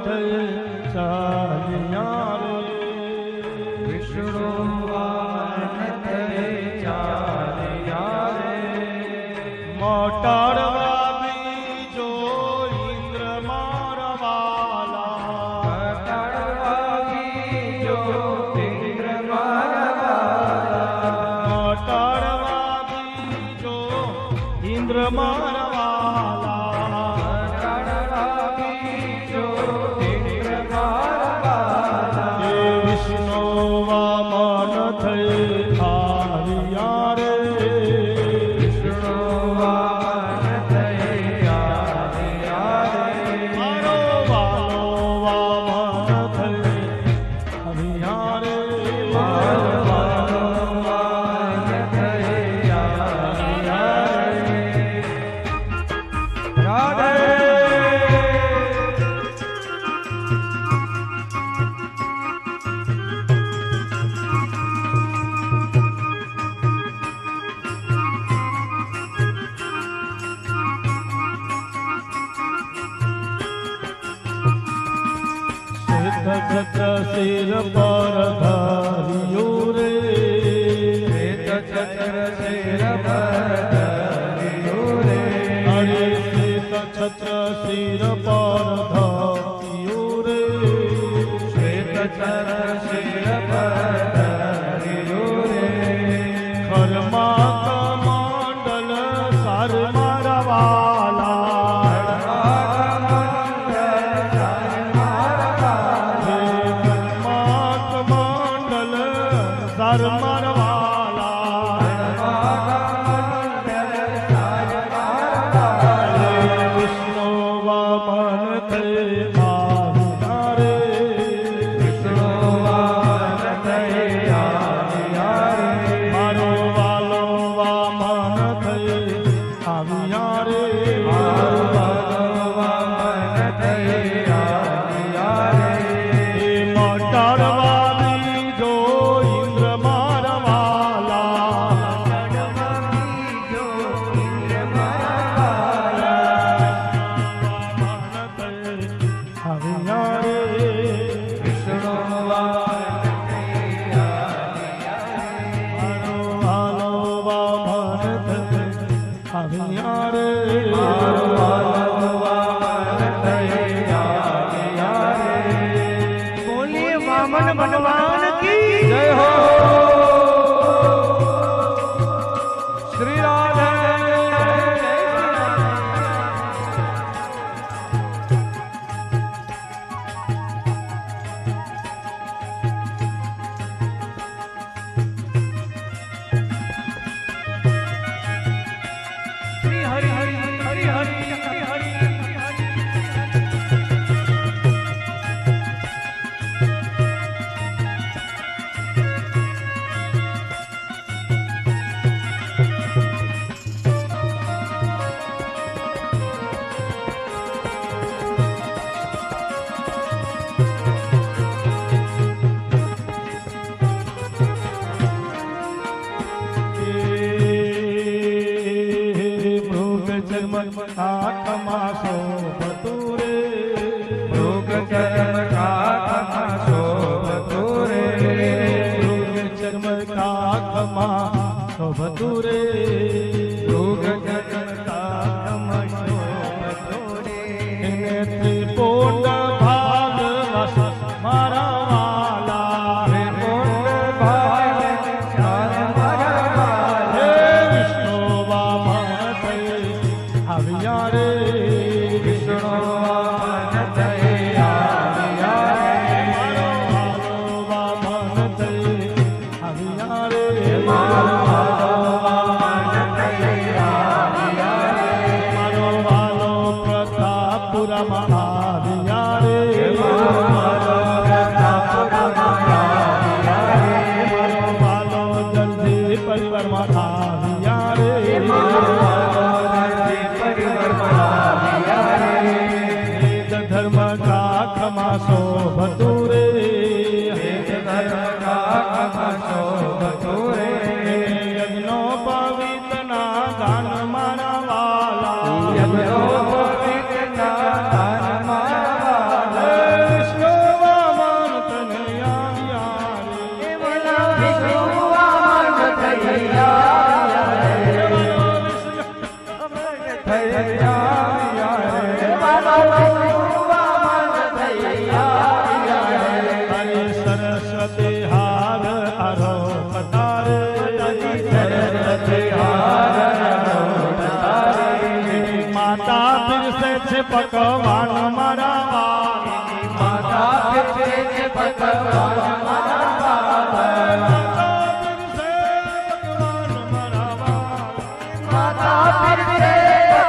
થઈ ચાલ્યા રે વિષ્ણુ વામન થઈ ચાલ્યા રે મોટાડવા બીજો ઇન્દ્ર મારા વાલા મોટાડવા બીજો ઇન્દ્ર મારા વાલા મોટાડવા બીજો ઇન્દ્ર મારા વાલા મોટાડવા બીજો ઇન્દ્ર મારા વાલા હે વિષ્ણુ વામન થઈ આવ્યા રે વિષ્ણુ વામન થઈ આવ્યા રે મારો વાલો વામન થઈ આવ્યા રે મારો વાલો વામન થઈ આવ્યા રે રાધે છત્ર શિર પર ધાર્યું રે શ્વેત છત્ર શિર પર ધર્યું રે અરે શ્વેત છત્ર શિર પર ધાર્યું રે શ્વેત છત્ર શિર પર ધર્યું રે ખરમાં કમંડલ સાર મારા વાલા ખરમાં કમંડલ સાર મારા વાલા વિષ્ણુ વામન થઈ આવ્યા રે વિષ્ણુ વામન થઈ આવ્યા રે મારો વાલો વામન થઈ આવ્યા રે મારો વાલો વામન થઈ આવ્યા રે એ મોટાડવા બીજો ઇન્દ્ર મારા વાલા બીજો ઇન્દ્ર મારા વામન થઈ આવ્યા રે વિષ્ણુ વામન થઈ મારો વાલો વામન થઈ આવ્યા રે મારો વાલો વામન થઈ આવ્યા રે બોલીએ વામન ભગવાન કી જય હો શ્રી રાધે શ્રી હરિ હરિ હરિ હરિ હરિ હરિ મૃગ જન્મ આત્મા શોભતું રે મૃગ ચર્મ કાખમાં શોભતું રે મૃગ જન્મ કાખમાં શોભતું રે મૃગ ચર્મ કાખમાં શોભતું રે એને ત્રિપુંડ ભાગ વસ મારા વાલા ત્રિપુંડ ભાગ મારા વાલા હે વિષ્ણુ વામન થઈ આવ્યા રે વિષ્ણુ વામન થઈ આવ્યા રે મારો વાલો વામન થઈ આવ્યા રે મારો વાલો વામન થઈ આવ્યા રે મારો વાલો પ્રતાપપુરમાં આવ્યા રે મારો વાલો પ્રતાપપુરમાં આવ્યા રે મારો વાલો જલ્દી પરિવારમાં આવ્યા રે મારો વાલો ધરતી પરિવારમાં આવ્યા રે વેદ ધર્મ કાખમાં શોભતું રે વેદ ધર્મ કાખમાં શોભતું રે યજ્ઞો પવિત્રના ગાન મારા વાલા યજ્ઞો પવિત્રના દાન મારા વાલા પકવાન મારા બાપ માતા પીરસે છે પકવાન મારા બાપ માતા પીરસે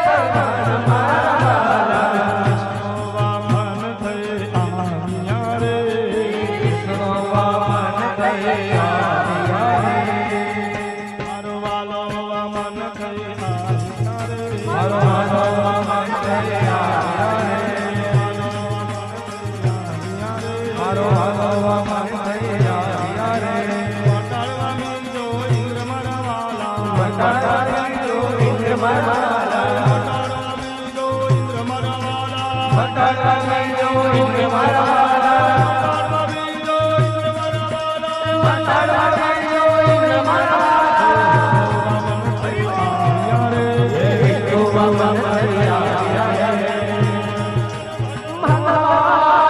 પકવાન મારા વામન થઈ આવ્યા રે વિષ્ણુ વામન થઈ આવ્યા રે મારો વાલો વામન થઈ આવ્યા રે મારો વાલો વામન થઈ આવ્યા રે મારો વાલો વામન થઈ આવ્યા રે વટાળવાની જો ઇન્દ્ર મારા વાલા વટાળવાની જો ઇન્દ્ર મારા વાલા વટાળવાની જો ઇન્દ્ર મારા વાલા વટાળવાની જો